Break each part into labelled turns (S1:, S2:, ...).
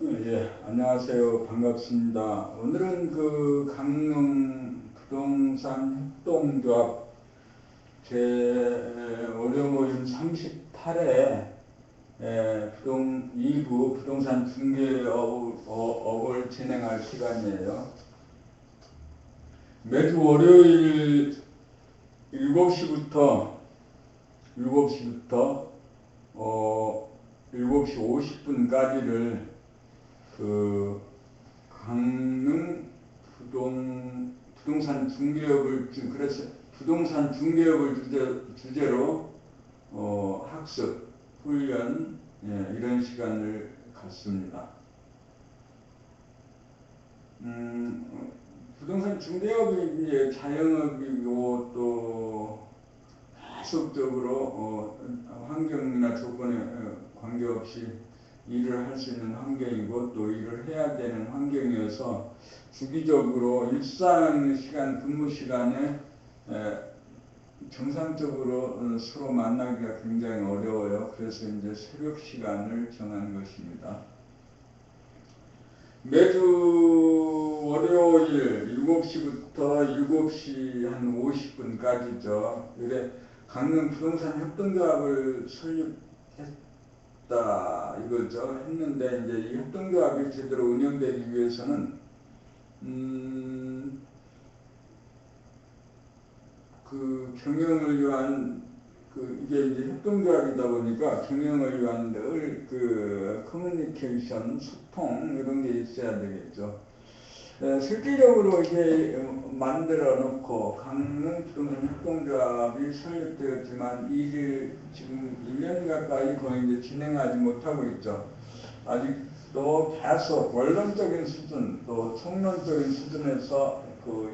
S1: 예, 안녕하세요. 반갑습니다. 오늘은 그 강릉 부동산 협동조합 제 월요 모임 38회 부동 2부 부동산 중개업을 진행할 시간이에요. 매주 월요일 7시부터 7시 50분까지를 그 강릉 부동산 중개업을 그래서 부동산 중개업을 주제로 학습, 훈련 이런 시간을 갖습니다. 부동산 중개업이 이제 자영업이고 또 계속적으로 환경이나 조건에 관계없이 일을 할 수 있는 환경이고 또 일을 해야 되는 환경이어서 주기적으로 일상 시간 근무 시간에 정상적으로 서로 만나기가 굉장히 어려워요. 그래서 이제 새벽 시간을 정한 것입니다. 매주 월요일 7시부터 7시 한 50분까지죠. 그래 강릉 부동산 협동조합을 설립했다 이거죠. 했는데 이제 이 협동조합이 제대로 운영되기 위해서는 그 경영을 위한 이게 이제 협동조합이다 보니까 경영을 위한 늘 커뮤니케이션, 소통 이런 게 있어야 되겠죠. 실질적으로 이게 만들어 놓고 강릉 부동산 협동조합이 설립되었지만 일을 지금 1년 가까이 거의 이제 진행하지 못하고 있죠. 아직도 계속 원론적인 수준 또 총론적인 수준에서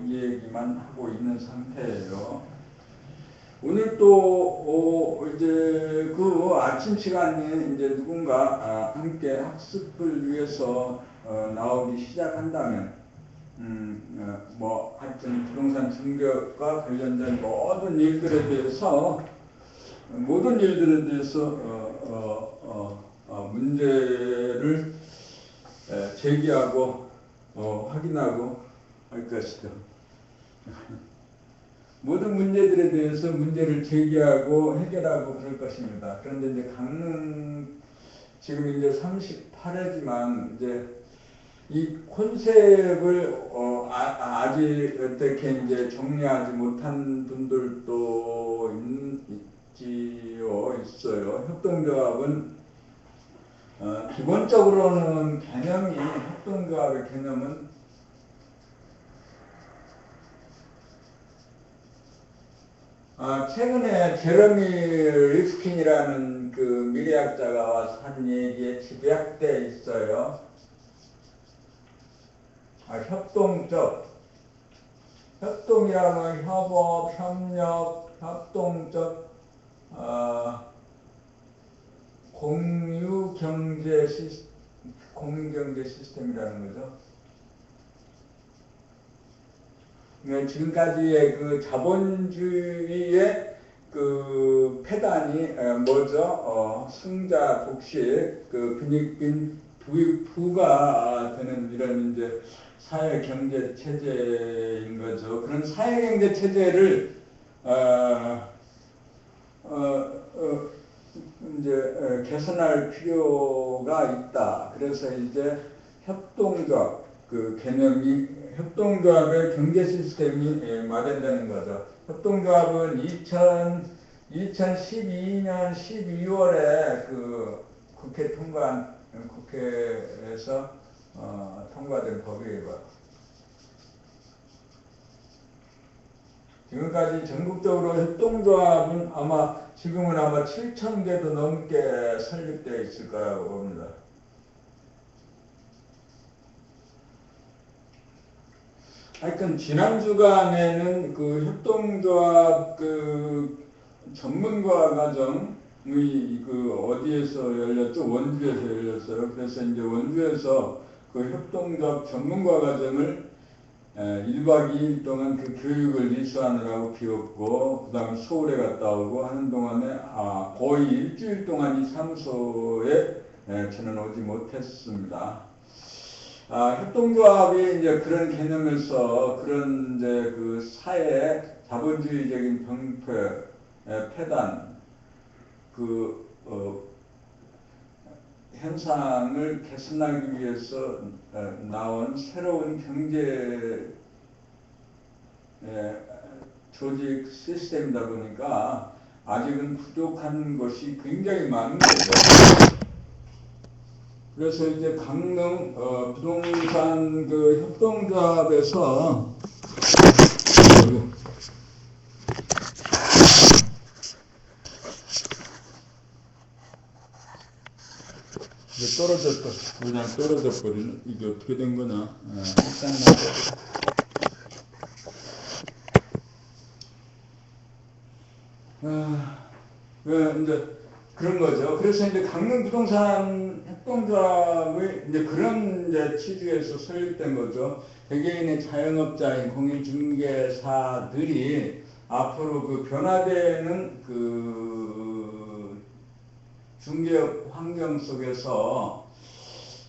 S1: 이 얘기만 하고 있는 상태예요. 오늘 또 이제 아침 시간에 이제 누군가 함께 학습을 위해서 나오기 시작한다면 하여튼 부동산 중개업과 관련된 모든 일들에 대해서 문제를 제기하고 확인하고 할 것이죠. 모든 문제들에 대해서 문제를 제기하고 해결하고 그럴 것입니다. 그런데 이제 강릉 지금 이제 38회지만 이제 이 컨셉을 아직 어떻게 이제 정리하지 못한 분들도 있어요. 협동조합은 기본적으로는 협동조합의 개념은 최근에 제러미 립스킨이라는 그 미래학자가 와서 한 얘기에 집약돼 있어요. 협동이라는 협업, 협력, 협동적 공유경제 시스템이라는 거죠. 지금까지의 그 자본주의의 그 패단이 뭐죠? 승자 독식, 빈익빈 부가 되는 이런 이제 사회 경제 체제인 거죠. 그런 사회 경제 체제를 이제 개선할 필요가 있다. 그래서 이제 협동조합 협동조합의 경제 시스템이 마련되는 거죠. 협동조합은 2012년 12월에 국회에서 통과된 법이에요. 지금까지 전국적으로 협동조합은 지금은 아마 7,000개도 넘게 설립되어 있을 거라고 봅니다. 하여튼 지난 주간에는 그 협동조합 전문가 과정이 어디에서 열렸죠? 원주에서 열렸어요. 그래서 이제 원주에서 그 협동조합 전문가 과정을 1박 2일 동안 그 교육을 이수하느라고 비웠고, 그 다음에 서울에 갔다 오고 하는 동안에 거의 일주일 동안 이 사무소에 저는 오지 못했습니다. 협동조합이 이제 그런 개념에서 그런 이제 그 사회 자본주의적인 병폐, 폐단, 그, 현상을 개선하기 위해서 나온 새로운 경제 조직 시스템이다 보니까 아직은 부족한 것이 굉장히 많은 거죠. 그래서 이제 강릉 부동산 그 협동조합에서 이게 떨어졌다. 그냥 떨어져 버리는 이게 어떻게 된 거나 이제 그런 거죠. 그래서 이제 강릉 부동산 협동조합의 이제 그런 이제 취지에서 설립된 거죠. 개개인의 자영업자인 공인중개사들이 앞으로 그 변화되는 그 중개업 환경 속에서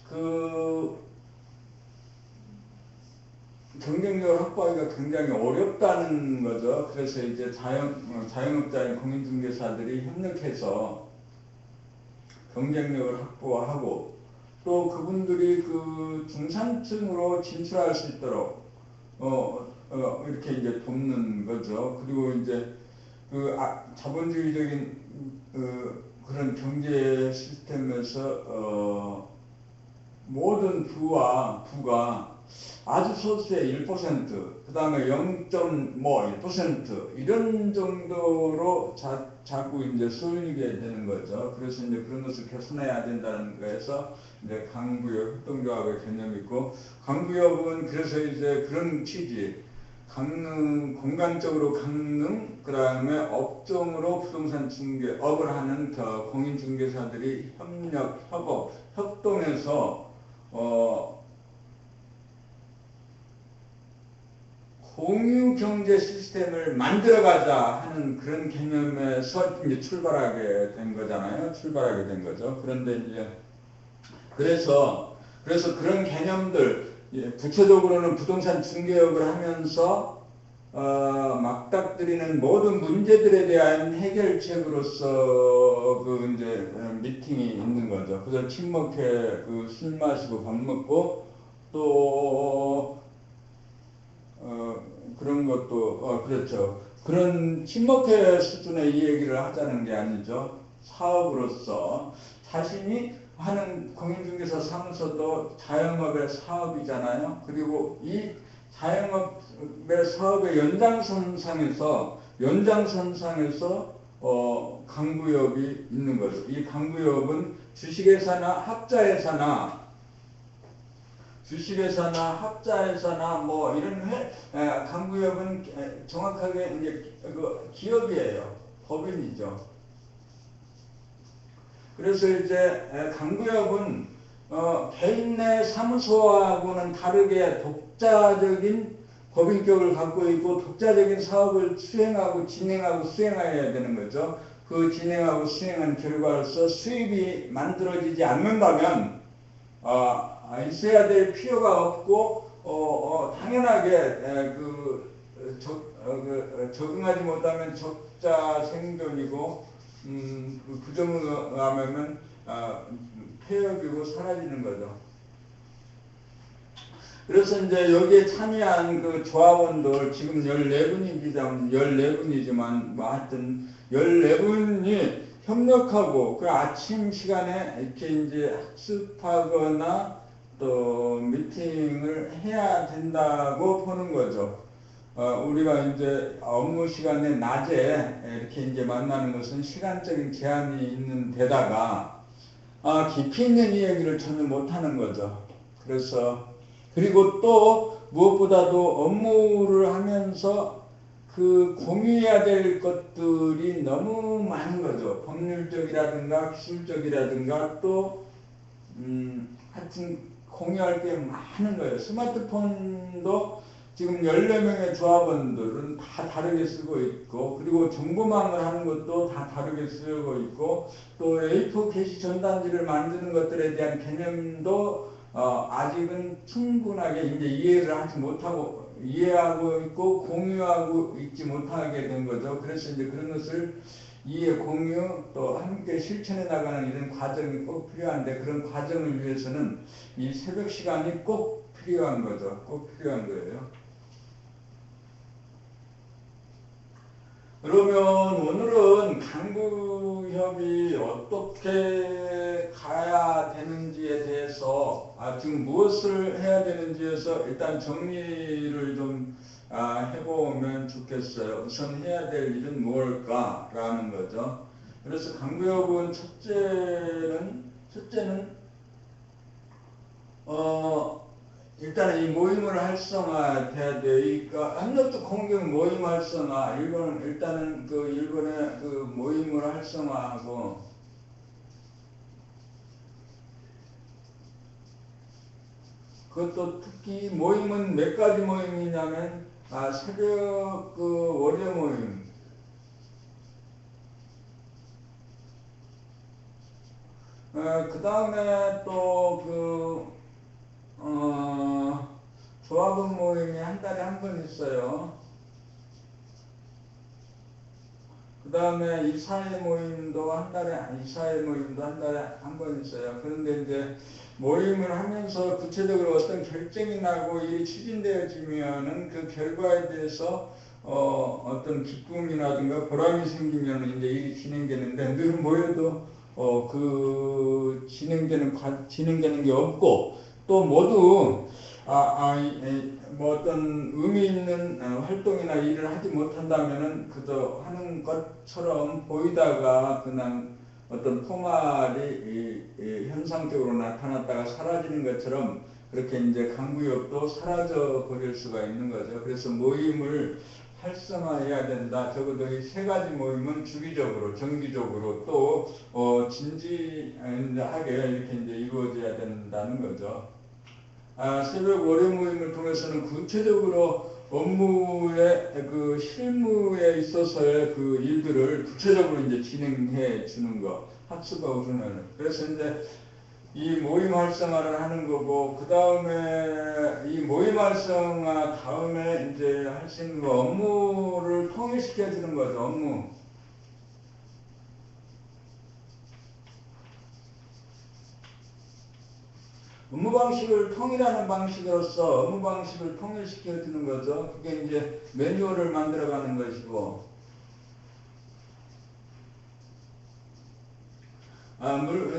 S1: 그 경쟁력을 확보하기가 굉장히 어렵다는 거죠. 그래서 이제 자영업자인 공인중개사들이 협력해서 경쟁력을 확보하고 또 그분들이 그 중산층으로 진출할 수 있도록 이렇게 이제 돕는 거죠. 그리고 이제 그 자본주의적인 그런 경제 시스템에서 모든 부가 아주 소수의 1%, 그 다음에 0.1% 이런 정도로 자꾸 이제 쏠리게 되는 거죠. 그래서 이제 그런 것을 개선해야 된다는 거에서 이제 강구역 협동조합의 개념이 있고, 강구역은 그래서 이제 그런 취지, 강릉, 공간적으로 강릉, 그 다음에 업종으로 부동산 중개업을 하는 공인중개사들이 협동해서 공유 경제 시스템을 만들어가자 하는 그런 개념에서 이제 출발하게 된 거잖아요. 출발하게 된 거죠. 그런데 이제 그래서 그런 개념들, 구체적으로는 부동산 중개업을 하면서 맞닥뜨리는 모든 문제들에 대한 해결책으로서 그 이제 미팅이 있는 거죠. 그래서 친목회 그 술 마시고 밥 먹고 또 그런 것도 그렇죠. 그런 친목회 수준의 이 얘기를 하자는 게 아니죠. 사업으로서 자신이 하는 공인중개사 사무소도 자영업의 사업이잖아요. 그리고 이 자영업의 사업의 연장선상에서 강구역이 있는 거죠. 이 강구역은 주식회사나 합자회사나 뭐 이런 강구역은 정확하게 이제 그 기업이에요. 법인이죠. 그래서 이제 강구역은 개인 내 사무소하고는 다르게 독자적인 법인격을 갖고 있고 독자적인 사업을 진행하고 수행해야 되는 거죠. 그 진행하고 수행한 결과로서 수입이 만들어지지 않는다면 있어야 될 필요가 없고 당연하게 적응하지 못하면 적자 생존이고 부정하면 폐업이고 사라지는 거죠. 그래서 이제 여기에 참여한 그 조합원들 지금 14분이지만 뭐 하여튼 14분이 협력하고 그 아침 시간에 이렇게 이제 학습하거나 또 미팅을 해야 된다고 보는 거죠. 우리가 이제 업무 시간에 낮에 이렇게 이제 만나는 것은 시간적인 제한이 있는 데다가 깊이 있는 이야기를 전혀 못하는 거죠. 그리고 또 무엇보다도 업무를 하면서 그 공유해야 될 것들이 너무 많은 거죠. 법률적이라든가 기술적이라든가 또 하여튼 공유할 게 많은 거예요. 스마트폰도 지금 14명의 조합원들은 다 다르게 쓰고 있고, 그리고 정보망을 하는 것도 다 다르게 쓰고 있고, 또 A4 게시 전단지를 만드는 것들에 대한 개념도 아직은 충분하게 이제 이해를 하지 못하고, 이해하고 있고 공유하고 있지 못하게 된 거죠. 그래서 이제 그런 것을 이해, 공유, 또 함께 실천해 나가는 이런 과정이 꼭 필요한데, 그런 과정을 위해서는 이 새벽 시간이 꼭 필요한 거죠. 꼭 필요한 거예요. 그러면 오늘은 강구협이 어떻게 가야 되는지에 대해서, 지금 무엇을 해야 되는지에서 일단 정리를 좀 해보면 좋겠어요. 우선 해야 될 일은 무엇일까라는 거죠. 그래서 강구협은 첫째는 일단 이 모임을 활성화돼야 되니까 협력도 공경 모임 활성화 일단은 그 일본의 그 모임을 활성화하고, 그것도 특히 모임은 몇 가지 모임이냐면 새벽 그 월요 모임, 그 다음에 또 조합원 모임이 한 달에 한 번 있어요. 그 다음에 이사회 모임도 한 달에 한 번 있어요. 그런데 이제 모임을 하면서 구체적으로 어떤 결정이 나고 일이 추진되어지면은 그 결과에 대해서 어떤 기쁨이라든가 보람이 생기면 이제 일이 진행되는데, 늘 모여도 그 진행되는 게 없고, 또 모두 뭐 어떤 의미 있는 활동이나 일을 하지 못한다면은 그저 하는 것처럼 보이다가 그냥 어떤 포말이 현상적으로 나타났다가 사라지는 것처럼, 그렇게 이제 강구협도 사라져 버릴 수가 있는 거죠. 그래서 모임을 활성화해야 된다. 적어도 이 세 가지 모임은 주기적으로, 정기적으로 또 진지하게 이렇게 이제 이루어져야 된다는 거죠. 새벽 월요 모임을 통해서는 구체적으로 업무의 그 실무에 있어서의 그 일들을 구체적으로 이제 진행해 주는 거, 학습하고 그러는. 그래서 이제 이 모임 활성화를 하는 거고, 그 다음에 이 모임 활성화 다음에 이제 할 수 있는 거, 업무를 통일시켜 주는 거죠. 업무 방식을 통일하는 방식으로서 업무 방식을 통일시켜 주는 거죠. 그게 이제 매뉴얼을 만들어 가는 것이고,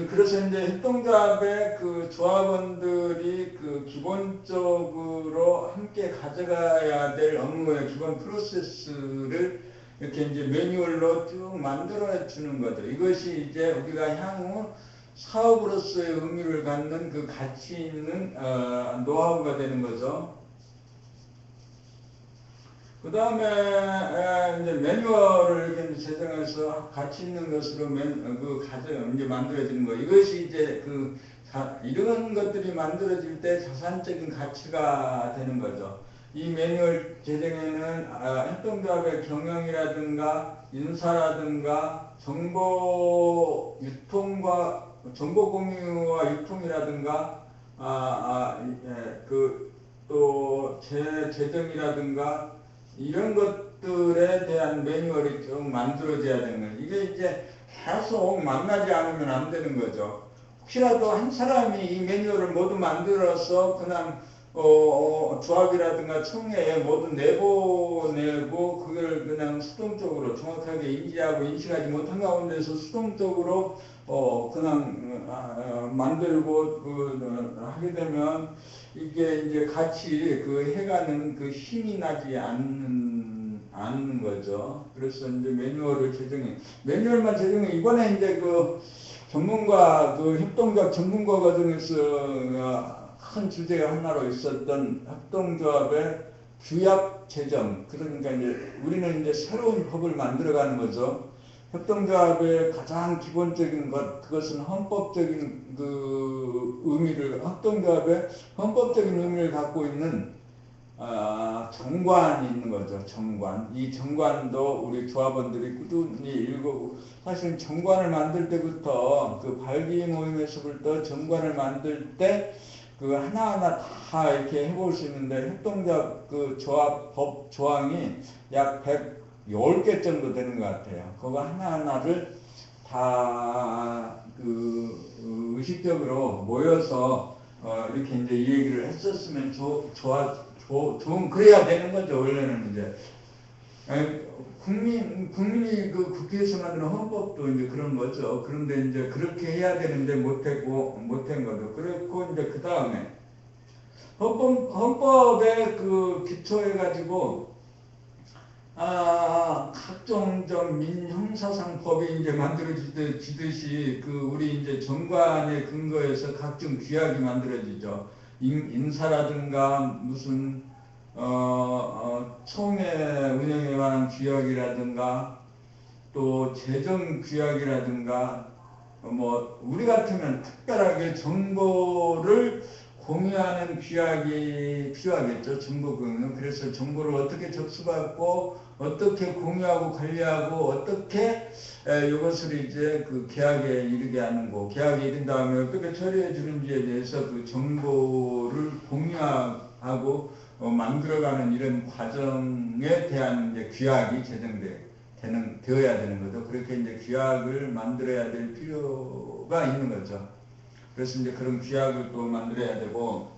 S1: 그래서 이제 협동조합의 그 조합원들이 그 기본적으로 함께 가져가야 될 업무의 기본 프로세스를 이렇게 이제 매뉴얼로 쭉 만들어 주는 거죠. 이것이 이제 우리가 향후 사업으로서의 의미를 갖는 그 가치 있는 노하우가 되는 거죠. 그 다음에 이제 매뉴얼을 이렇게 제정해서 가치 있는 것으로 그 과정 이제 만들어지는 거. 이것이 이제 이런 것들이 만들어질 때 자산적인 가치가 되는 거죠. 이 매뉴얼 제정에는 협동조합의 경영이라든가 인사라든가 정보 유통과 정보 공유와 유통이라든가 또 재정이라든가 이런 것들에 대한 매뉴얼이 좀 만들어져야 되는 거예요. 이게 이제 계속 만나지 않으면 안 되는 거죠. 혹시라도 한 사람이 이 매뉴얼을 모두 만들어서 그냥 조합이라든가 총회에 모두 내보내고 그걸 그냥 수동적으로 정확하게 인지하고 인식하지 못한 가운데서 수동적으로 그냥 만들고 하게 되면 이게 이제 같이 해가는 그 힘이 나지 않는 거죠. 그래서 이제 매뉴얼만 제정해. 이번에 이제 협동조합 전문가 과정에서 큰 주제 하나로 있었던 협동조합의 규약 제정. 그러니까 이제 우리는 이제 새로운 법을 만들어가는 거죠. 협동조합의 가장 기본적인 것, 그것은 헌법적인 협동조합의 헌법적인 의미를 갖고 있는 정관이 있는 거죠. 정관. 이 정관도 우리 조합원들이 꾸준히 읽고, 사실 정관을 만들 때부터 그 발기 모임에서부터 정관을 만들 때 그 하나하나 다 이렇게 해볼 수 있는데 협동조합 그 조합 법 조항이 약 110개 정도 되는 것 같아요. 그거 하나하나를 다 그 의식적으로 모여서 이렇게 이제 이 얘기를 했었으면 좋은 그래야 되는 거죠. 원래는 이제 국민이 그 국회에서 만드는 헌법도 이제 그런 거죠. 그런데 이제 그렇게 해야 되는데 못한 거죠. 그렇고 이제 그 다음에 헌법에 그 기초해가지고 각종 좀 민형사상법이 이제 만들어지듯이 그 우리 이제 정관의 근거에서 각종 규약이 만들어지죠. 인사라든가 무슨 총회 운영에 관한 규약이라든가 또 재정 규약이라든가 뭐 우리 같으면 특별하게 정보를 공유하는 규약이 필요하겠죠. 정보 공유. 그래서 정보를 어떻게 접수받고 어떻게 공유하고 관리하고 어떻게 이것을 이제 그 계약에 이르게 하는 거, 계약에 이른 다음에 어떻게 처리해 주는지에 대해서 그 정보를 공유하고 만들어가는 이런 과정에 대한 이제 규약이 되어야 되는 거죠. 그렇게 이제 규약을 만들어야 될 필요가 있는 거죠. 그래서 이제 그런 규약을 또 만들어야 되고,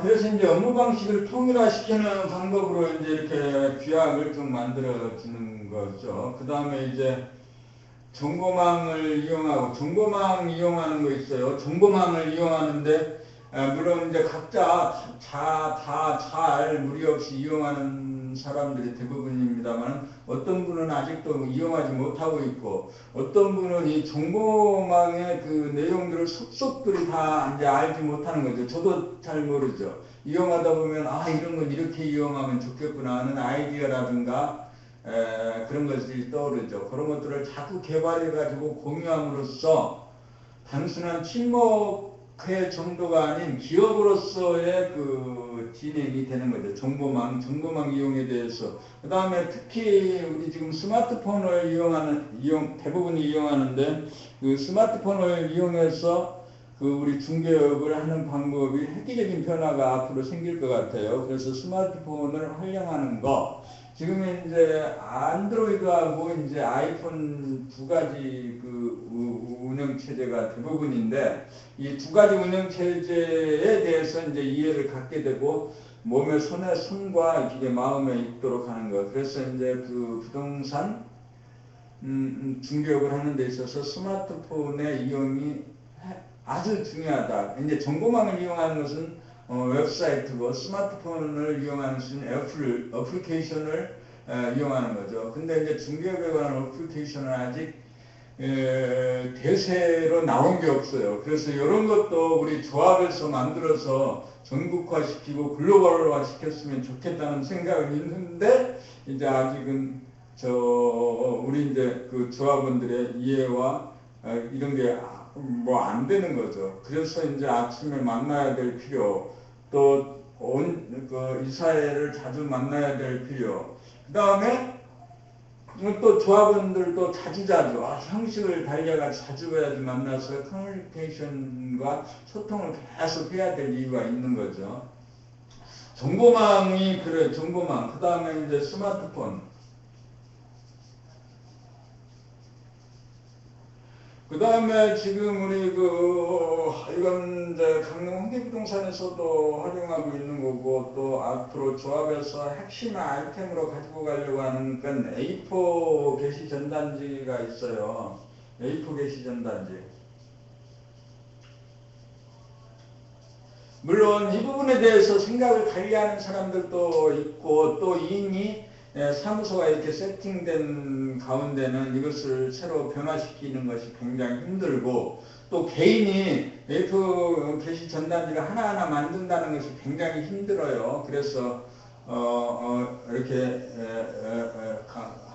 S1: 그래서 이제 업무 방식을 통일화시키는 방법으로 이제 이렇게 규약을 좀 만들어주는 거죠. 그 다음에 이제 정보망을 이용하고, 정보망 이용하는 거 있어요. 정보망을 이용하는데, 물론 이제 각자 다 잘 무리 없이 이용하는 사람들이 대부분입니다만, 어떤 분은 아직도 이용하지 못하고 있고, 어떤 분은 이 정보망의 그 내용들을 속속들이 다 이제 알지 못하는 거죠. 저도 잘 모르죠. 이용하다 보면, 이런 건 이렇게 이용하면 좋겠구나 하는 아이디어라든가, 그런 것들이 떠오르죠. 그런 것들을 자꾸 개발해가지고 공유함으로써 단순한 친목회 정도가 아닌 기업으로서의 그 진행이 되는 거죠. 정보망 이용에 대해서. 그 다음에 특히 우리 지금 스마트폰을 대부분이 이용하는데 그 스마트폰을 이용해서 그 우리 중개업을 하는 방법이 획기적인 변화가 앞으로 생길 것 같아요. 그래서 스마트폰을 활용하는 거. 지금 이제 안드로이드하고 이제 아이폰 두 가지 그 운영 체제가 대부분인데 이 두 가지 운영 체제에 대해서 이제 이해를 갖게 되고 몸의 손과 이게 마음에 있도록 하는 것. 그래서 이제 그 부동산 중개업을 하는 데 있어서 스마트폰의 이용이 아주 중요하다. 이제 정보망을 이용하는 것은 웹사이트고 스마트폰을 이용하는 것은 어플리케이션을 이용하는 거죠. 근데 이제 중개업에 관한 어플리케이션은 아직 대세로 나온 게 없어요. 그래서 이런 것도 우리 조합에서 만들어서 전국화시키고 글로벌화 시켰으면 좋겠다는 생각은 있는데 이제 아직은 우리 이제 그 조합원들의 이해와 이런 게 뭐 안 되는 거죠. 그래서 이제 아침에 만나야 될 필요, 또 이사회를 자주 만나야 될 필요, 그 다음에 또 조합원들도 자주자주 형식을 달려가지고 자주 해야지 만나서 커뮤니케이션과 소통을 계속 해야 될 이유가 있는 거죠. 정보망이 그래, 정보망. 그 다음에 이제 스마트폰. 그 다음에 지금 우리 이건 이제 강릉 홍대부동산에서도 활용하고 있는 거고, 또 앞으로 조합에서 핵심 아이템으로 가지고 가려고 하는 건 A4 게시 전단지가 있어요. A4 게시 전단지. 물론 이 부분에 대해서 생각을 달리하는 사람들도 있고, 또 이미 사무소가 이렇게 세팅된 가운데는 이것을 새로 변화시키는 것이 굉장히 힘들고, 또 개인이 A4 게시 전단지를 하나하나 만든다는 것이 굉장히 힘들어요. 그래서 이렇게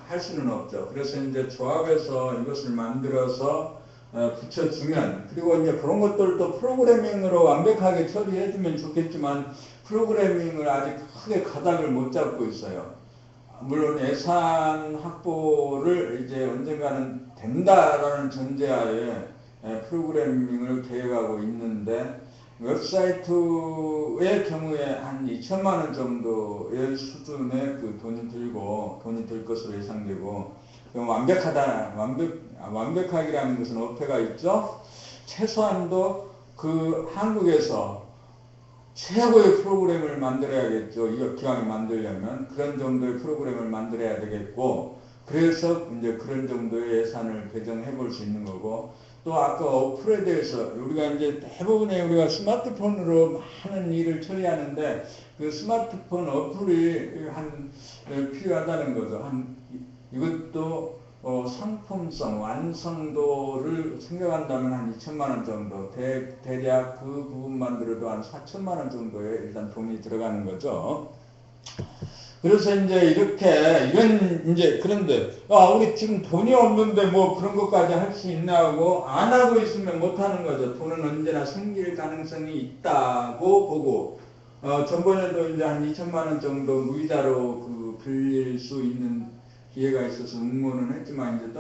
S1: 할 수는 없죠. 그래서 이제 조합에서 이것을 만들어서 붙여주면, 그리고 이제 그런 것들도 프로그래밍으로 완벽하게 처리해주면 좋겠지만 프로그래밍을 아직 크게 가닥을 못 잡고 있어요. 물론 예산 확보를 이제 언젠가는 된다라는 전제하에 프로그래밍을 계획하고 있는데 웹사이트의 경우에 한 2천만 원 정도의 수준의 그 돈이 들 것으로 예상되고, 완벽하기라는 것은 어폐가 있죠. 최소한도 그 한국에서 최고의 프로그램을 만들어야겠죠. 이거 기왕에 만들려면 그런 정도의 프로그램을 만들어야 되겠고, 그래서 이제 그런 정도의 예산을 배정해 볼 수 있는 거고, 또 아까 어플에 대해서 우리가 이제 대부분의 우리가 스마트폰으로 많은 일을 처리하는데 그 스마트폰 어플이 필요하다는 거죠. 이것도 상품성, 완성도를 생각한다면 한 2천만 원 정도, 대략 그 부분만 들어도 한 4천만 원 정도에 일단 돈이 들어가는 거죠. 그래서 이제 그런데, 우리 지금 돈이 없는데 뭐 그런 것까지 할 수 있나고, 안 하고 있으면 못 하는 거죠. 돈은 언제나 생길 가능성이 있다고 보고, 전번에도 이제 한 2천만 원 정도 무이자로 빌릴 수 있는 기회가 있어서 응모는 했지만 이제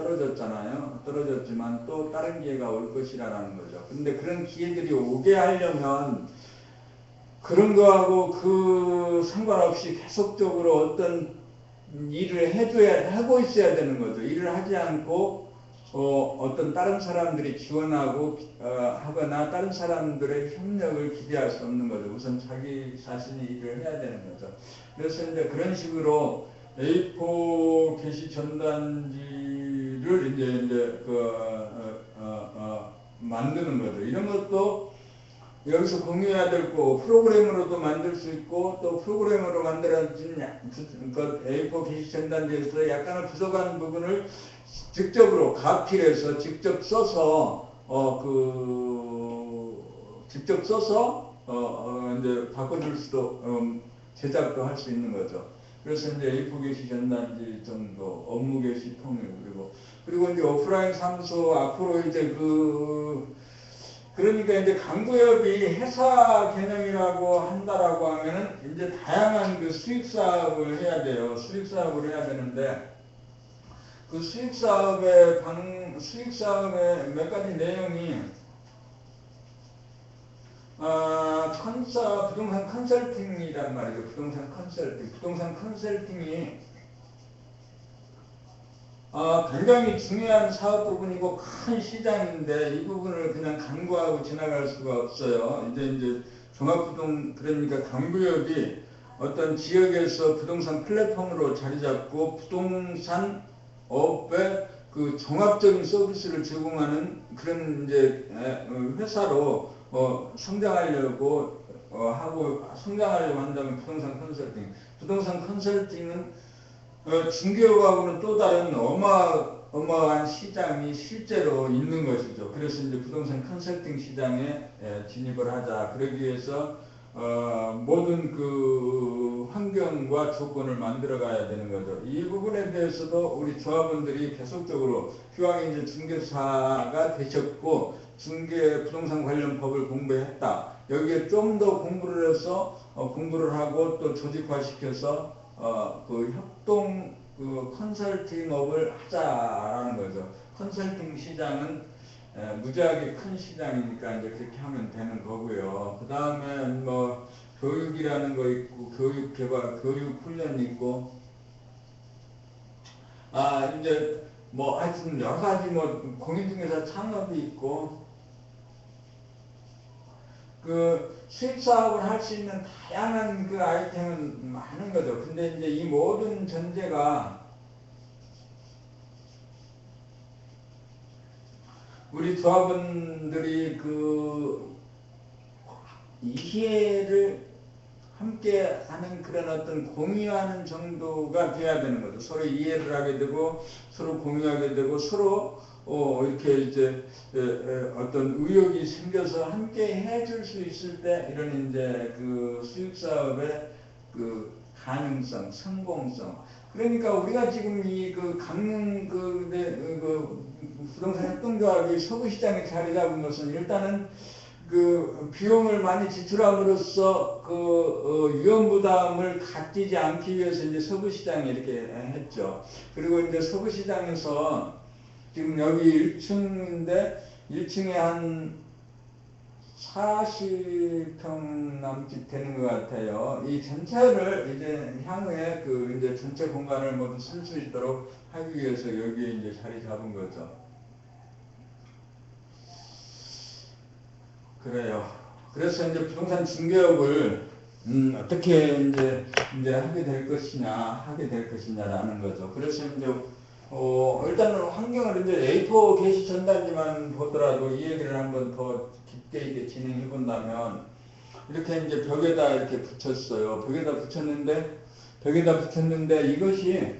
S1: 떨어졌지만 또 다른 기회가 올 것이라는 거죠. 근데 그런 기회들이 오게 하려면 그런 거하고 상관없이 계속적으로 어떤 일을 하고 있어야 되는 거죠. 일을 하지 않고, 어떤 다른 사람들이 하거나 다른 사람들의 협력을 기대할 수 없는 거죠. 우선 자기 자신이 일을 해야 되는 거죠. 그래서 이제 그런 식으로 A4 게시 전단지를 만드는 거죠. 이런 것도 여기서 공유해야 될 거, 프로그램으로도 만들 수 있고, 또 프로그램으로 만들어진 A4 게시 전단지에서 약간은 부족한 부분을 직접으로 가필해서 직접 써서 이제 바꿔줄 수도, 제작도 할 수 있는 거죠. 그래서 이제 A4 게시 전단지 정도, 업무 게시 통일, 그리고 이제 오프라인 사무소 앞으로 이제 그러니까 이제 강구협이 회사 개념이라고 한다라고 하면은 이제 다양한 수익 사업을 해야 돼요. 수익 사업을 해야 되는데 그 수익 사업의 몇 가지 내용이 부동산 컨설팅이란 말이죠. 부동산 컨설팅이 굉장히 중요한 사업 부분이고 큰 시장인데 이 부분을 그냥 간과하고 지나갈 수가 없어요. 이제 그러니까 강구역이 어떤 지역에서 부동산 플랫폼으로 자리 잡고 부동산 업의 종합적인 서비스를 제공하는 그런 이제 회사로 성장하려고 한다면 부동산 컨설팅은 중개업하고는 또 다른 어마어마한 시장이 실제로 있는 것이죠. 그래서 이제 부동산 컨설팅 시장에 진입을 하자. 그러기 위해서 모든 환경과 조건을 만들어 가야 되는 거죠. 이 부분에 대해서도 우리 조합원들이 계속적으로 기왕에 이제 중개사가 되셨고 부동산 관련 법을 공부했다. 여기에 좀 더 공부를 하고 또 조직화시켜서 협동 컨설팅업을 하자라는 거죠. 컨설팅 시장은 무지하게 큰 시장이니까 이제 그렇게 하면 되는 거고요. 그 다음에 교육이라는 거 있고, 교육 개발, 교육 훈련 있고, 이제 하여튼 여러 가지 공인중개사 창업이 있고, 수익 사업을 할 수 있는 다양한 아이템은 많은 거죠. 근데 이제 이 모든 전제가 우리 조합원들이 이해를 함께 하는 그런 어떤 공유하는 정도가 돼야 되는 거죠. 서로 이해를 하게 되고, 서로 공유하게 되고, 서로 이렇게 이제 어떤 의욕이 생겨서 함께 해줄 수 있을 때 이런 이제 수익 사업의 가능성, 성공성. 그러니까 우리가 지금 이 강릉 부동산 협동조합이 서구시장에 자리 잡은 것은 일단은 비용을 많이 지출함으로써 위험부담을 갖지 않기 위해서 이제 서구시장에 이렇게 했죠. 그리고 이제 서구시장에서 지금 여기 1층인데 1층에 한 40평 남짓 되는 것 같아요. 이 전체를 이제 향후에 그 이제 전체 공간을 모두 쓸 수 있도록 하기 위해서 여기에 이제 자리 잡은 거죠. 그래요. 그래서 이제 부동산 중개업을 어떻게 이제 하게 될 것이냐라는 거죠. 그래서 이제 일단은 환경을 이제 A4 게시 전단지만 보더라도 이 얘기를 한번 더 깊게 이렇게 진행해 본다면 이렇게 이제 벽에다 이렇게 붙였어요. 벽에다 붙였는데 이것이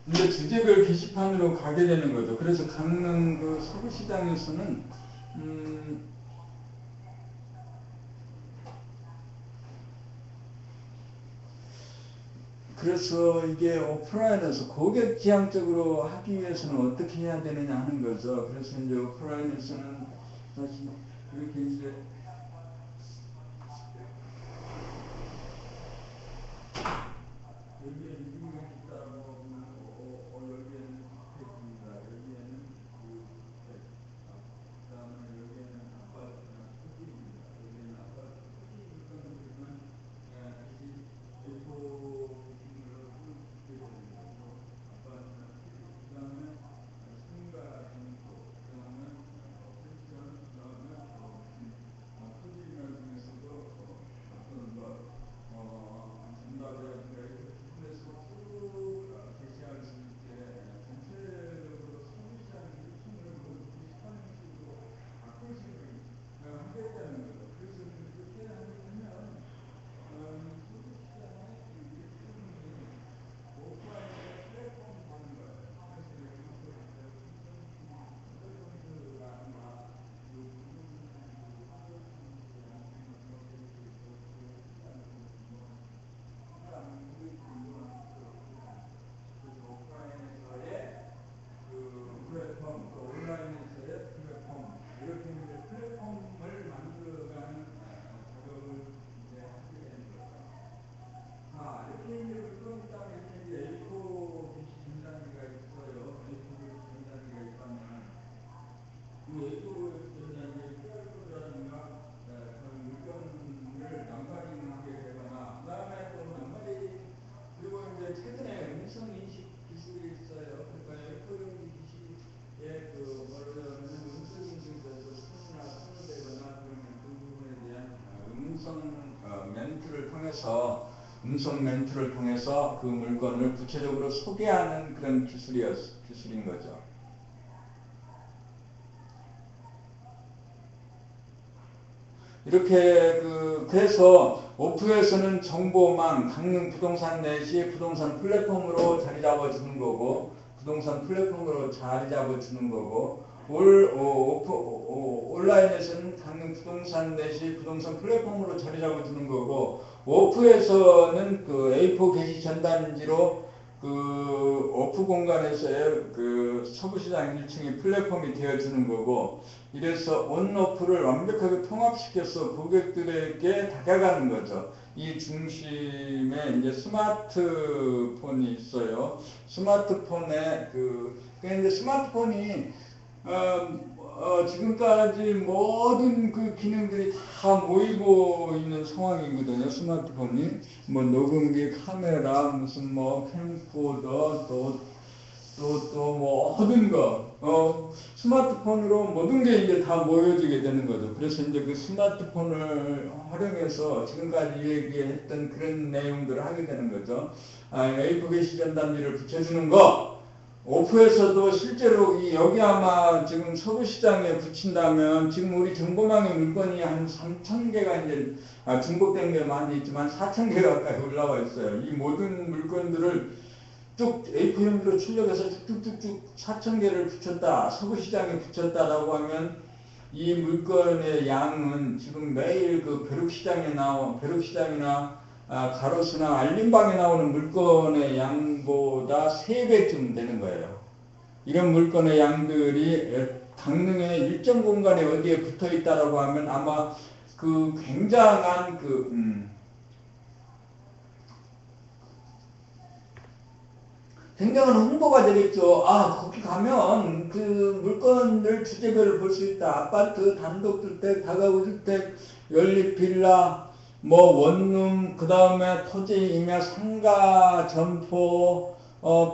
S1: 이제 주제별 게시판으로 가게 되는 거죠. 그래서 강릉 그 서구시장에서는 그래서 이게 오프라인에서 고객 지향적으로 하기 위해서는 어떻게 해야 되느냐 하는 거죠. 그래서 이제 오프라인에서는 사실 그렇게 이제 여기에 리뷰가 있다고 여기에는 주택입니다. 여기에는 그다음에 여기에는 아파트나 토지입니다. 여기에는 아파트 토지 물건들만 다시 A4 기준으로 쓰게 되는 거고 아파트나 토지 그다음에 승가 정도 그다음에 펜션 그다음에 토지나 중에서도 어떤 정답이라든가 이렇게 구분해서 제시할 수 있게 전체적으로 소비자의 요청을 모두 게시판식으로 바꿀 수 하겠다는 거죠. 그래서 그렇게 하면 소비시장의 유통이 오프라인의 플랫폼이 되는 거예요. 그래서 오프라인에서의 그 플랫폼, 또 온라인에서의 플랫폼, 이렇게 이제 플랫폼을 만들어가는 작업을 이제 하게 되는 거죠. 자, 이렇게 이제 그런 다음에 이제 A4 게시 전단지가 있어요. A4 게시 전단지가 있다면 그 A4 게시 전단지에 QR코드라든가 그런 물건을 남발링하게 되거나 그 다음에 또 남발링 그리고 이제 최근에 음성인식 기술이 있어요. 그러니까 A4 기시에 그 뭐냐면 음성인식에서 손이나 손을 대거나 그러면 그 부분에 대한 음성 멘트를 통해서 그 물건을 구체적으로 소개하는 그런 기술인 거죠. 이렇게 그래서 오프에서는 정보망, 강릉 부동산 넷이 부동산 플랫폼으로 자리 잡아주는 거고, 온라인에서는 강릉 부동산 넷이 부동산 플랫폼으로 자리 잡아주는 거고, 오프에서는 그 A4 게시 전단지로 그 오프 공간에서의 그 서구시장 1층이 플랫폼이 되어주는 거고, 이래서 온오프를 완벽하게 통합시켜서 고객들에게 다가가는 거죠. 이 중심에 이제 스마트폰이 있어요. 스마트폰에 이제 스마트폰이 지금까지 모든 그 기능들이 다 모이고 있는 상황이거든요. 스마트폰이 뭐 녹음기, 카메라, 무슨 뭐 캠코더, 또 모든 거 스마트폰으로 모든 게 이제 다 모여지게 되는 거죠. 그래서 이제 그 스마트폰을 활용해서 지금까지 얘기했던 그런 내용들을 하게 되는 거죠. A4 게시 전단지를 붙여주는 거. 오프에서도 실제로 여기 아마 지금 서구시장에 붙인다면 지금 우리 정보망의 물건이 한 3,000개가 이제 중복된 게 많이 있지만 4,000개 가까이 올라와 있어요. 이 모든 물건들을 쭉 A4용지로 출력해서 쭉쭉쭉 4,000개를 붙였다, 서구시장에 붙였다라고 하면 이 물건의 양은 지금 매일 그 벼룩시장이나 가로수나 알림방에 나오는 물건의 양보다 3배쯤 되는 거예요. 이런 물건의 양들이 강릉의 일정 공간에 어디에 붙어 있다라고 하면 아마 그 굉장한 굉장한 홍보가 되겠죠. 아, 거기 가면 그 물건들 주제별로 볼 수 있다. 아파트, 단독주택, 다가구주택, 연립 빌라, 뭐 원룸, 그 다음에 토지 임야 상가, 점포,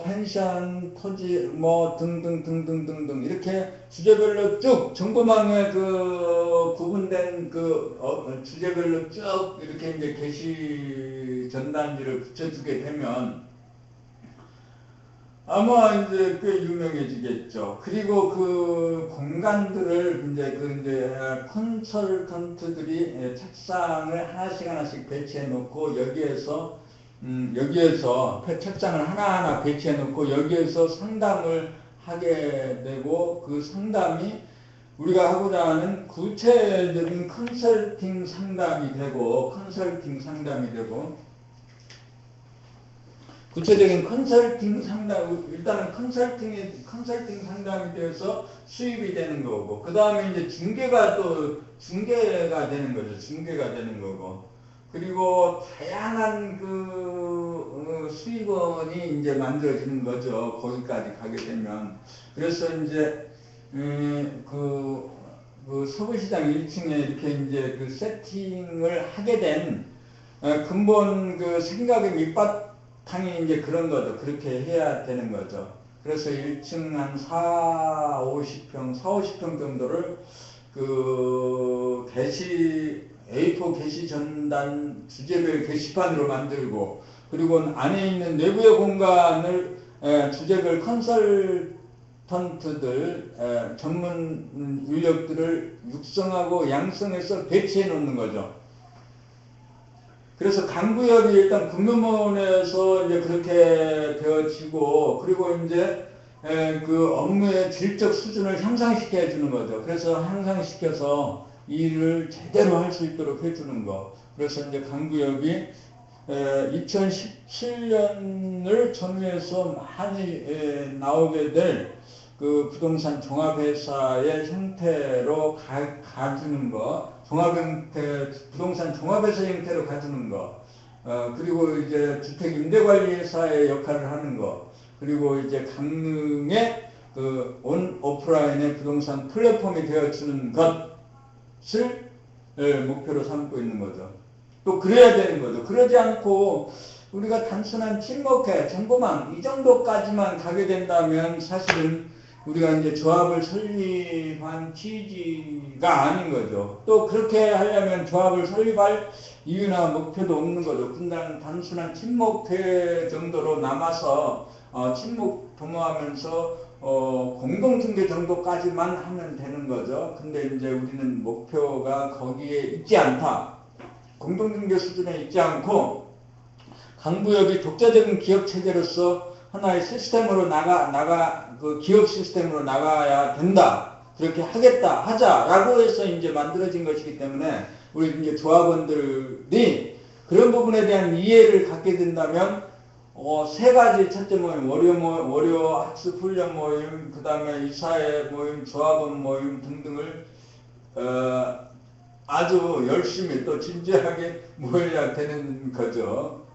S1: 펜션, 토지, 뭐 등등등등등등 이렇게 주제별로 쭉 정보망에 그 구분된 그 주제별로 쭉 이렇게 이제 게시 전단지를 붙여주게 되면 아마 이제 꽤 유명해지겠죠. 그리고 그 공간들을 이제 컨설턴트들이 책상을 하나씩 배치해 놓고 여기에서 책상을 하나하나 배치해 놓고 여기에서 상담을 하게 되고 그 상담이 우리가 하고자 하는 구체적인 컨설팅 상담이 되고 구체적인 컨설팅 상담, 일단은 컨설팅 상담이 되어서 수입이 되는 거고, 그 다음에 이제 중개가 되는 거죠. 중개가 되는 거고. 그리고 다양한 수입원이 이제 만들어지는 거죠. 거기까지 가게 되면. 그래서 이제, 서구시장 1층에 이렇게 이제 그 세팅을 하게 된, 근본 그 생각의 밑바탕이 이제 그런 거죠. 그렇게 해야 되는 거죠. 그래서 1층 한 50평 정도를 A4 게시 전단 주제별 게시판으로 만들고, 그리고 안에 있는 내부의 공간을 주제별 컨설턴트들, 전문 인력들을 육성하고 양성해서 배치해 놓는 거죠. 그래서 강구역이 일단 금융원에서 이제 그렇게 되어지고, 그리고 이제 그 업무의 질적 수준을 향상시켜 주는 거죠. 그래서 향상시켜서 일을 제대로 할 수 있도록 해주는 거. 그래서 이제 강구역이 2017년을 전후해서 많이 나오게 될 그 부동산 종합회사의 형태로 가주는 거, 부동산 종합회사 형태로 가주는 거, 그리고 이제 주택임대관리회사의 역할을 하는 거, 그리고 이제 강릉의 그 오프라인의 부동산 플랫폼이 되어주는 것을 목표로 삼고 있는 거죠. 또 그래야 되는 거죠. 그러지 않고 우리가 단순한 친목회, 정보망 이 정도까지만 가게 된다면 사실은 우리가 이제 조합을 설립한 취지가 아닌 거죠. 또 그렇게 하려면 조합을 설립할 이유나 목표도 없는 거죠. 단순한 친목회 정도로 남아서 친목 도모하면서 공동중개 정도까지만 하면 되는 거죠. 근데 이제 우리는 목표가 거기에 있지 않다. 공동중개 수준에 있지 않고 강구역이 독자적인 기업 체제로서 하나의 시스템으로 그 기업 시스템으로 나가야 된다. 그렇게 하자라고 해서 이제 만들어진 것이기 때문에 우리 이제 조합원들이 그런 부분에 대한 이해를 갖게 된다면 세 가지 첫째 모임, 월요 학습 훈련 모임, 그 다음에 이사회 모임, 조합원 모임 등등을 아주 열심히 또 진지하게 모여야 되는 거죠.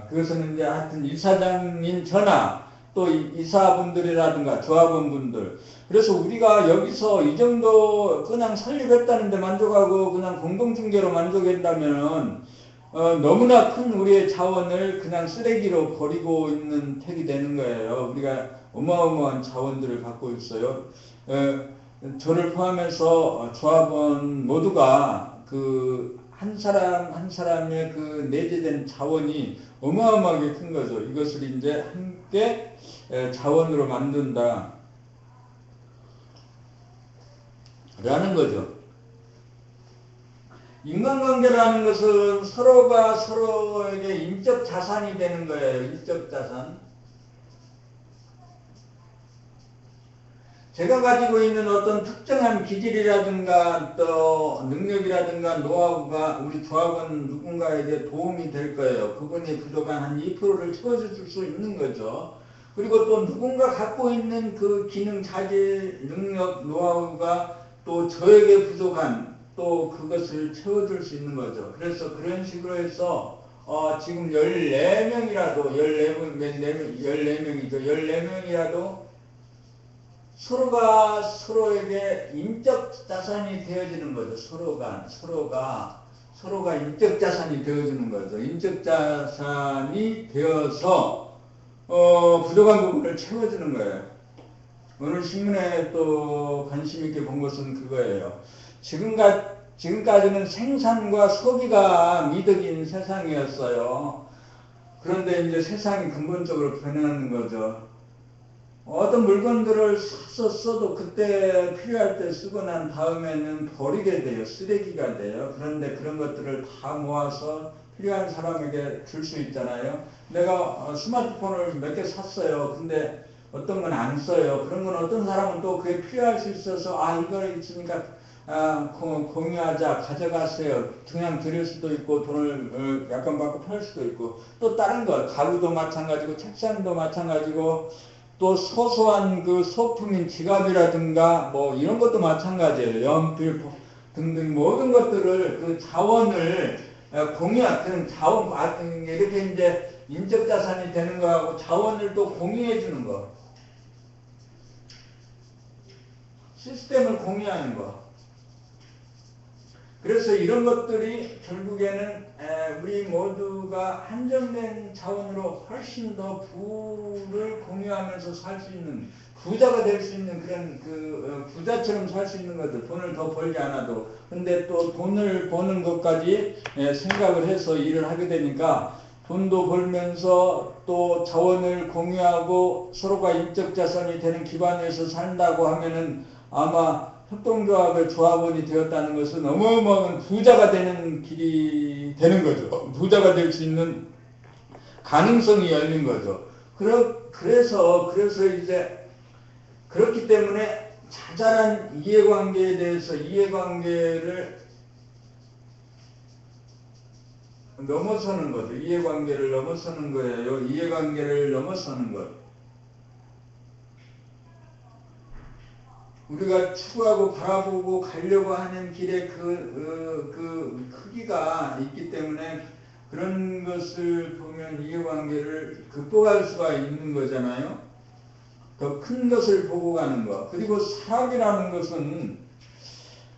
S1: 그것은 이제 하여튼 이사장인 저나 또 이사분들이라든가 조합원분들. 그래서 우리가 여기서 이 정도 그냥 설립했다는데 만족하고 그냥 공동중개로 만족한다면 너무나 큰 우리의 자원을 그냥 쓰레기로 버리고 있는 택이 되는 거예요. 우리가 어마어마한 자원들을 갖고 있어요. 저를 포함해서 조합원 모두가 그 한 사람 한 사람의 그 내재된 자원이 어마어마하게 큰 거죠. 이것을 이제 함께 자원으로 만든다 라는 거죠. 인간관계라는 것은 서로가 서로에게 인적 자산이 되는 거예요. 인적 자산. 제가 가지고 있는 어떤 특정한 기질이라든가 또 능력이라든가 노하우가 우리 조합원 누군가에게 도움이 될 거예요. 그분이 부족한 한 2%를 채워줄 수 있는 거죠. 그리고 또 누군가 갖고 있는 그 기능, 자질, 능력, 노하우가 또 저에게 부족한 또 그것을 채워줄 수 있는 거죠. 그래서 그런 식으로 해서 지금 14명이라도, 14명이죠. 14명이라도 서로가 서로에게 인적 자산이 되어지는 거죠. 서로가 인적 자산이 되어지는 거죠. 인적 자산이 되어서, 부족한 부분을 채워주는 거예요. 오늘 신문에 또 관심 있게 본 것은 그거예요. 지금까지는 생산과 소비가 미덕인 세상이었어요. 그런데 이제 세상이 근본적으로 변하는 거죠. 어떤 물건들을 사서 써도 그때 필요할 때 쓰고 난 다음에는 버리게 돼요. 쓰레기가 돼요. 그런데 그런 것들을 다 모아서 필요한 사람에게 줄 수 있잖아요. 내가 스마트폰을 몇 개 샀어요. 근데 어떤 건 안 써요. 그런 건 어떤 사람은 또 그게 필요할 수 있어서 이거 있으니까 공유하자, 가져가세요. 그냥 드릴 수도 있고 돈을 약간 받고 팔 수도 있고, 또 다른 거 가구도 마찬가지고 책상도 마찬가지고, 또 소소한 그 소품인 지갑이라든가 뭐 이런 것도 마찬가지예요. 연필 등등 모든 것들을 그 자원을 공유하는 자원, 이렇게 이제 인적 자산이 되는 거하고 자원을 또 공유해 주는 거, 시스템을 공유하는 거. 그래서 이런 것들이 결국에는 우리 모두가 한정된 자원으로 훨씬 더 부를 공유하면서 살 수 있는, 부자가 될 수 있는 그런 부자처럼 살 수 있는 거죠. 돈을 더 벌지 않아도. 근데 또 돈을 버는 것까지 생각을 해서 일을 하게 되니까 돈도 벌면서 또 자원을 공유하고 서로가 인적 자산이 되는 기반에서 산다고 하면은 아마 협동조합의 조합원이 되었다는 것은 어마어마한 부자가 되는 길이 되는 거죠. 부자가 될 수 있는 가능성이 열린 거죠. 그래서 이제 그렇기 때문에 자잘한 이해관계에 대해서 이해관계를 넘어서는 거죠. 이해관계를 넘어서는 거예요. 이해관계를 넘어서는 것. 우리가 추구하고 바라보고 가려고 하는 길에 그 크기가 있기 때문에 그런 것을 보면 이해관계를 극복할 수가 있는 거잖아요. 더 큰 것을 보고 가는 것. 그리고 사람이라는 것은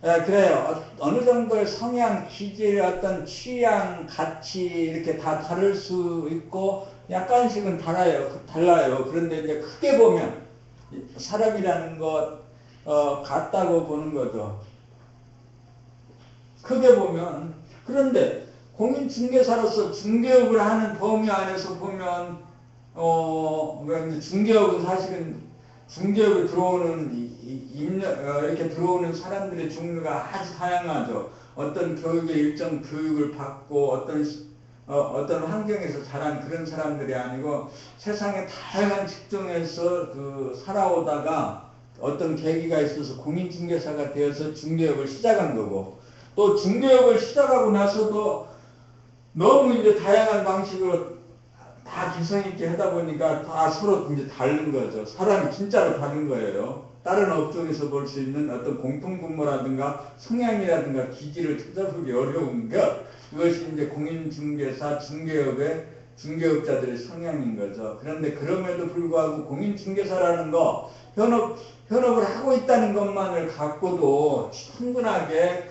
S1: 그래요. 어느 정도의 성향, 기질, 어떤 취향, 가치 이렇게 다 다를 수 있고 약간씩은 달라요. 그런데 이제 크게 보면 사람이라는 것 같다고 보는 거죠. 크게 보면. 그런데 공인중개사로서 중개업을 하는 범위 안에서 보면 중개업은 사실은 중개업에 들어오는 이렇게 들어오는 사람들의 종류가 아주 다양하죠. 어떤 교육의 일정 교육을 받고 어떤 환경에서 자란 그런 사람들이 아니고 세상의 다양한 직종에서 살아오다가 어떤 계기가 있어서 공인중개사가 되어서 중개업을 시작한 거고, 또 중개업을 시작하고 나서도 너무 이제 다양한 방식으로 다 기성있게 하다 보니까 다 서로 이제 다른 거죠. 사람이 진짜로 다른 거예요. 다른 업종에서 볼 수 있는 어떤 공통분모라든가 성향이라든가 기질을 찾아보기 어려운 것, 그것이 이제 공인중개사, 중개업자들의 성향인 거죠. 그런데 그럼에도 불구하고 공인중개사라는 거, 현업을 하고 있다는 것만을 갖고도 충분하게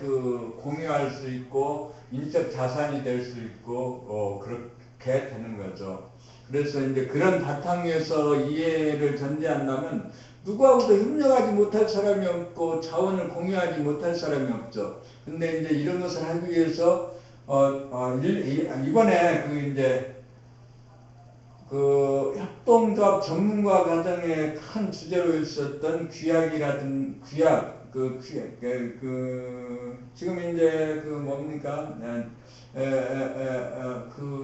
S1: 공유할 수 있고 인적 자산이 될 수 있고 그렇게 되는 거죠. 그래서 이제 그런 바탕 위에서 이해를 전제한다면 누구하고도 협력하지 못할 사람이 없고 자원을 공유하지 못할 사람이 없죠. 근데 이제 이런 것을 하기 위해서 이번에 협동조합 전문가 과정의 큰 주제로 있었던 지금 이제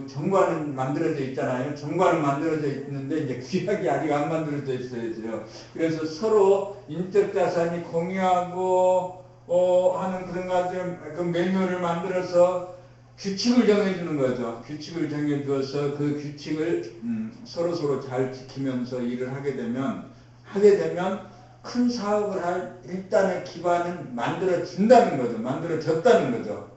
S1: 정관은 만들어져 있잖아요. 정관은 만들어져 있는데 이제 규약이 아직 안 만들어져 있어요. 그래서 서로 인적 자산이 공유하고 하는 그런 그 매뉴얼을 만들어서 규칙을 정해주는 거죠. 규칙을 정해주어서 그 규칙을 서로 잘 지키면서 일을 하게 되면 큰 사업을 할 일단의 기반은 만들어진다는 거죠. 만들어졌다는 거죠.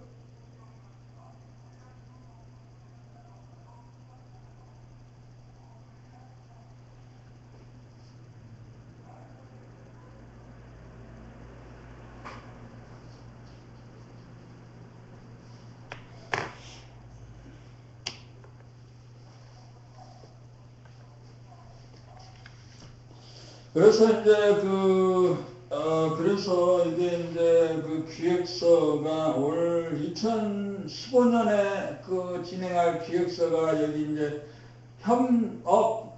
S1: 그래서 이제 그래서 이게 이제 그 기획서가 올 2015년에 진행할 기획서가 여기 이제 협력,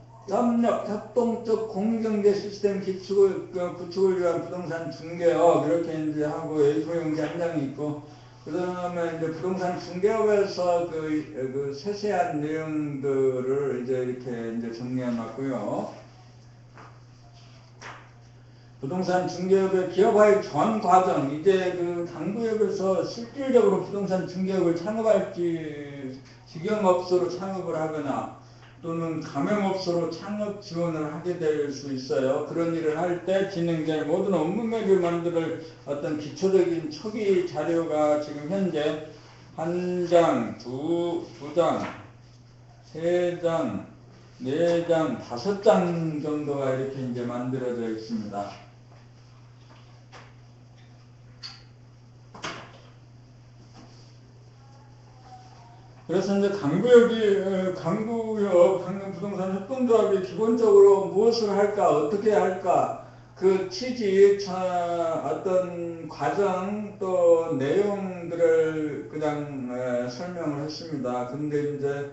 S1: 협동적 공유경제 시스템 구축을 위한 부동산 중개업, 이렇게 이제 하고 A4 용지 한 장이 있고, 그 다음에 이제 부동산 중개업에서 그 세세한 내용들을 이제 이렇게 이제 정리해 놨고요. 부동산 중개업의 기업화의 전 과정, 이제 그 당구역에서 실질적으로 부동산 중개업을 창업할지 직영업소로 창업을 하거나 또는 가맹업소로 창업 지원을 하게 될 수 있어요. 그런 일을 할 때 진행될 모든 업무맥을 만들 어떤 기초적인 초기 자료가 지금 현재 한 장, 두 장, 세 장, 네 장, 5장 정도가 이렇게 이제 만들어져 있습니다. 그래서 이제 강구 부동산 협동조합이 기본적으로 무엇을 할까, 어떻게 할까, 그 취지, 어떤 과정, 또 내용들을 그냥 설명을 했습니다. 근데 이제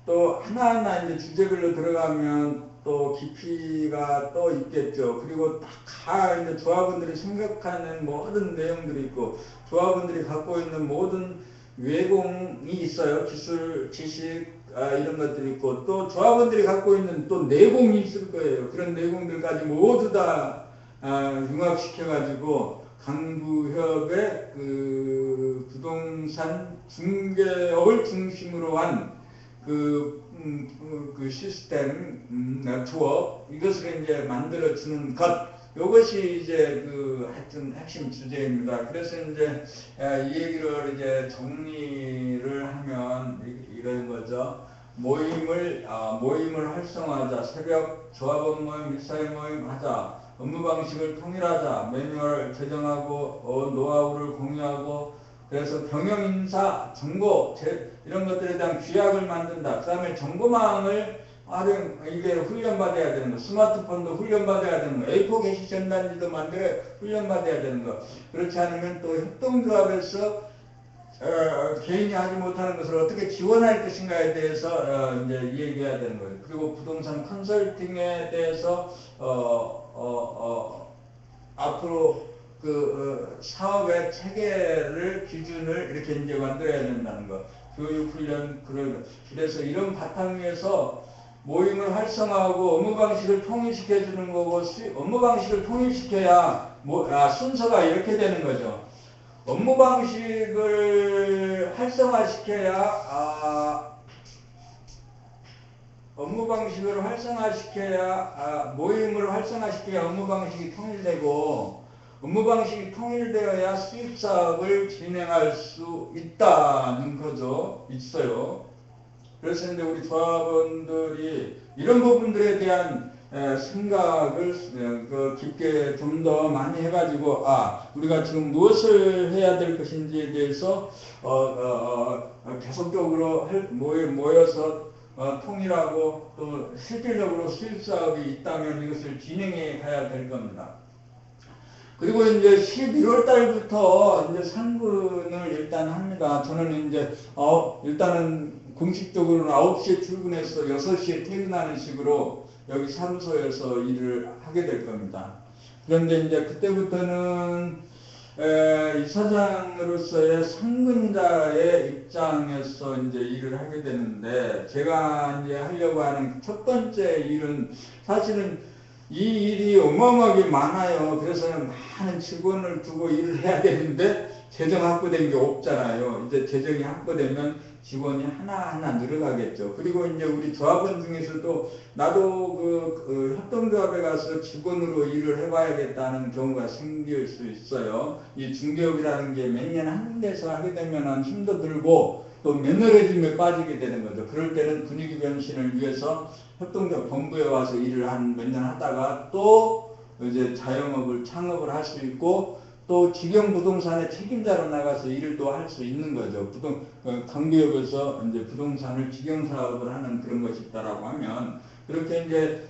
S1: 또 하나하나 이제 주제별로 들어가면 또 깊이가 또 있겠죠. 그리고 다 이제 조합원들이 생각하는 모든 내용들이 있고, 조합원들이 갖고 있는 모든 외공이 있어요. 기술, 지식, 이런 것들이 있고, 또 조합원들이 갖고 있는 또 내공이 있을 거예요. 그런 내공들까지 모두 다 융합시켜가지고 강구협의 그 부동산 중개업을 중심으로 한 그 시스템, 네트워크, 이것을 이제 만들어주는 것, 이것이 이제 하여튼 핵심 주제입니다. 그래서 이제 이 얘기를 이제 정리를 하면 이런 거죠. 모임을 활성화하자. 새벽 조합원 모임, 일사회 모임 하자. 업무 방식을 통일하자. 매뉴얼 제정하고 노하우를 공유하고, 그래서 경영 인사, 정보 이런 것들에 대한 규약을 만든다. 그 다음에 정보망을 이게 훈련받아야 되는 거, 스마트폰도 훈련받아야 되는 거, A4 게시 전단지도 만들어 훈련받아야 되는 거. 그렇지 않으면 또 협동조합에서 개인이 하지 못하는 것을 어떻게 지원할 것인가에 대해서 이제 얘기해야 되는 거예요. 그리고 부동산 컨설팅에 대해서 앞으로 사업의 체계를, 기준을 이렇게 이제 만들어야 된다는 거. 교육훈련, 그래서 이런 바탕 위에서 모임을 활성화하고 업무 방식을 통일시켜주는 거고, 업무 방식을 통일시켜야 순서가 이렇게 되는 거죠. 업무 방식을 활성화시켜야 모임을 활성화시켜야 업무 방식이 통일되고, 업무 방식이 통일되어야 수입 사업을 진행할 수 있다는 거죠. 있어요. 그래서 이제 우리 조합원들이 이런 부분들에 대한 생각을 깊게 좀 더 많이 해가지고, 우리가 지금 무엇을 해야 될 것인지에 대해서 계속적으로 모여서 통일하고, 또 실질적으로 수입사업이 있다면 이것을 진행해 가야 될 겁니다. 그리고 이제 11월 달부터 이제 상근을 일단 합니다. 저는 이제 일단은 공식적으로는 9시에 출근해서 6시에 퇴근하는 식으로 여기 사무소에서 일을 하게 될 겁니다. 그런데 이제 그때부터는 이사장으로서의 상근자의 입장에서 이제 일을 하게 되는데, 제가 이제 하려고 하는 첫 번째 일은 사실은 이 일이 어마어마하게 많아요. 그래서 많은 직원을 두고 일을 해야 되는데 재정 확보된 게 없잖아요. 이제 재정이 확보되면 직원이 하나하나 늘어가겠죠. 그리고 이제 우리 조합원 중에서도 나도 협동조합에 가서 직원으로 일을 해봐야겠다는 경우가 생길 수 있어요. 이 중개업이라는 게 몇 년 한 군데서 하게 되면 힘도 들고 또 매너리즘에 빠지게 되는 거죠. 그럴 때는 분위기 변신을 위해서 협동조합 본부에 와서 일을 한 몇 년 하다가 또 이제 자영업을 창업을 할 수 있고, 또 직영부동산의 책임자로 나가서 일을 또 할 수 있는 거죠. 강구역에서 이제 부동산을 직영사업을 하는 그런 것이 있다라고 하면, 그렇게 이제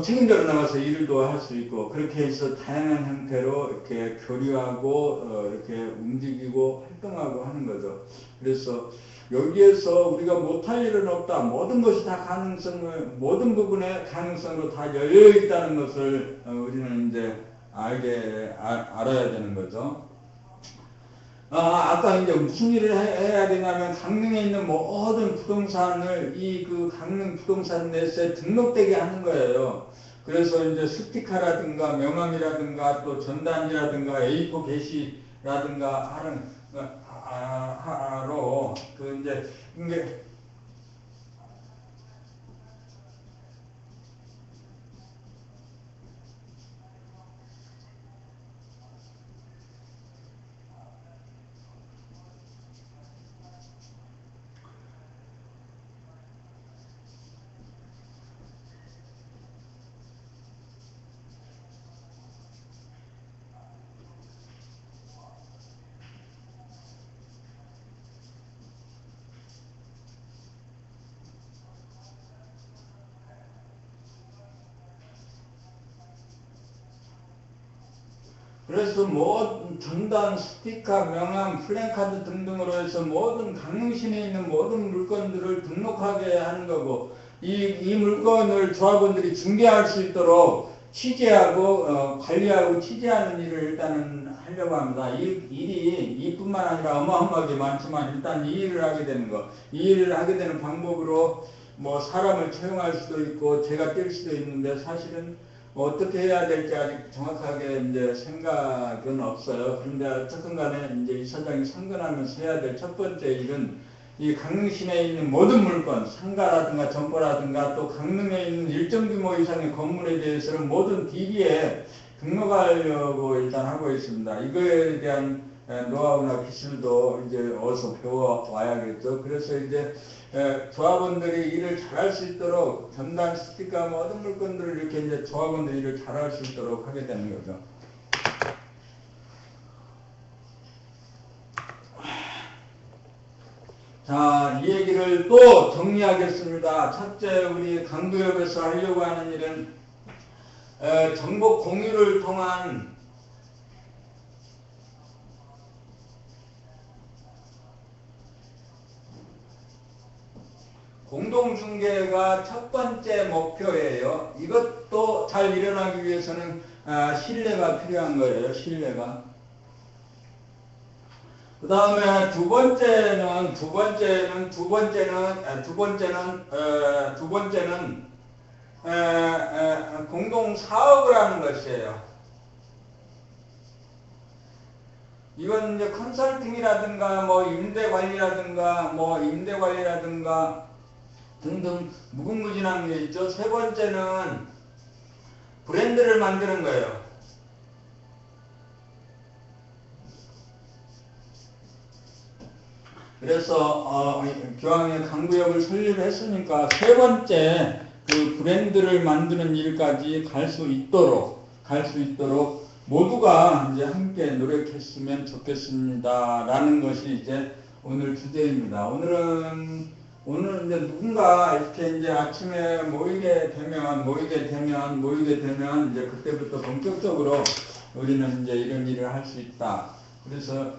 S1: 책임자로 나가서 일도 할 수 있고 그렇게 해서 다양한 형태로 이렇게 교류하고 이렇게 움직이고 활동하고 하는 거죠. 그래서 여기에서 우리가 못할 일은 없다. 모든 것이 다 가능성을 모든 부분에 가능성으로 다 열려 있다는 것을 우리는 이제 알아야 되는 거죠. 아까 이제 무슨 일을 해야 되냐면 강릉에 있는 모든 부동산을 이 그 강릉 부동산 넷에 등록되게 하는 거예요. 그래서 이제 스티커라든가 명함이라든가 또 전단이라든가 A4 게시라든가 하는 하로 그 이제 이게 그래서 뭐 전단, 스티커, 명함, 플랜카드 등등으로 해서 모든 강릉시내에 있는 모든 물건들을 등록하게 하는 거고 이 물건을 조합원들이 중개할 수 있도록 취재하고 관리하고 취재하는 일을 일단은 하려고 합니다. 이 일이 이뿐만 아니라 어마어마하게 많지만 일단 이 일을 하게 되는 거. 이 일을 하게 되는 방법으로 뭐 사람을 채용할 수도 있고 제가 뛸 수도 있는데 사실은 어떻게 해야 될지 아직 정확하게 이제 생각은 없어요. 그런데 어쨌든 간에 이제 이사장이 상근하면서 해야 될 첫 번째 일은 이 강릉 시내에 있는 모든 물건, 상가라든가 점포라든가 또 강릉에 있는 일정 규모 이상의 건물에 대해서는 모든 DB에 등록하려고 일단 하고 있습니다. 이거에 대한 노하우나 기술도 이제 어디서 배워와야겠죠. 그래서 이제 조합원들이 일을 잘할 수 있도록 전단, 스티커, 모든 물건들을 이렇게 이제 조합원들이 일을 잘할 수 있도록 하게 되는 거죠. 자, 이 얘기를 또 정리하겠습니다. 첫째, 우리 강구역에서 하려고 하는 일은 정보 공유를 통한 공동중개가 첫 번째 목표예요. 이것도 잘 일어나기 위해서는 신뢰가 필요한 거예요. 신뢰가. 그 다음에 두 번째는 공동 사업을 하는 것이에요. 이건 이제 컨설팅이라든가 임대 관리라든가 등등 무궁무진한 게 있죠. 세 번째는 브랜드를 만드는 거예요. 그래서 교황의 강구역을 설립했으니까 세 번째 그 브랜드를 만드는 일까지 갈 수 있도록 모두가 이제 함께 노력했으면 좋겠습니다라는 것이 이제 오늘 주제입니다. 오늘 이제 누군가 이렇게 이제 아침에 모이게 되면 이제 그때부터 본격적으로 우리는 이제 이런 일을 할 수 있다. 그래서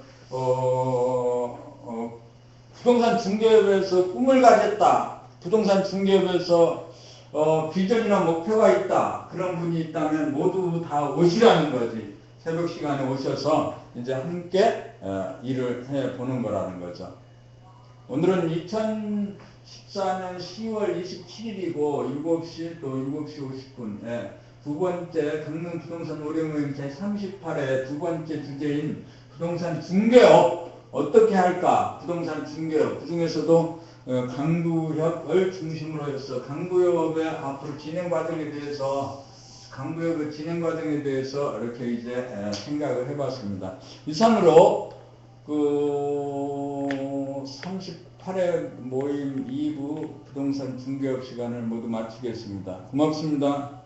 S1: 부동산 중개업에서 꿈을 가졌다. 부동산 중개업에서 비전이나 목표가 있다. 그런 분이 있다면 모두 다 오시라는 거지. 새벽 시간에 오셔서 이제 함께 일을 해 보는 거라는 거죠. 오늘은 2014년 10월 27일이고 7시 또 7시 50분 두 번째 강릉 부동산 오려모임 제38회 두 번째 주제인 부동산 중개업 어떻게 할까? 부동산 중개업 그 중에서도 강구역을 중심으로 해서 강구역의 앞으로 진행 과정에 대해서 이렇게 이제 생각을 해봤습니다. 이상으로 그 38회 모임 2부 부동산 중개업 시간을 모두 마치겠습니다. 고맙습니다.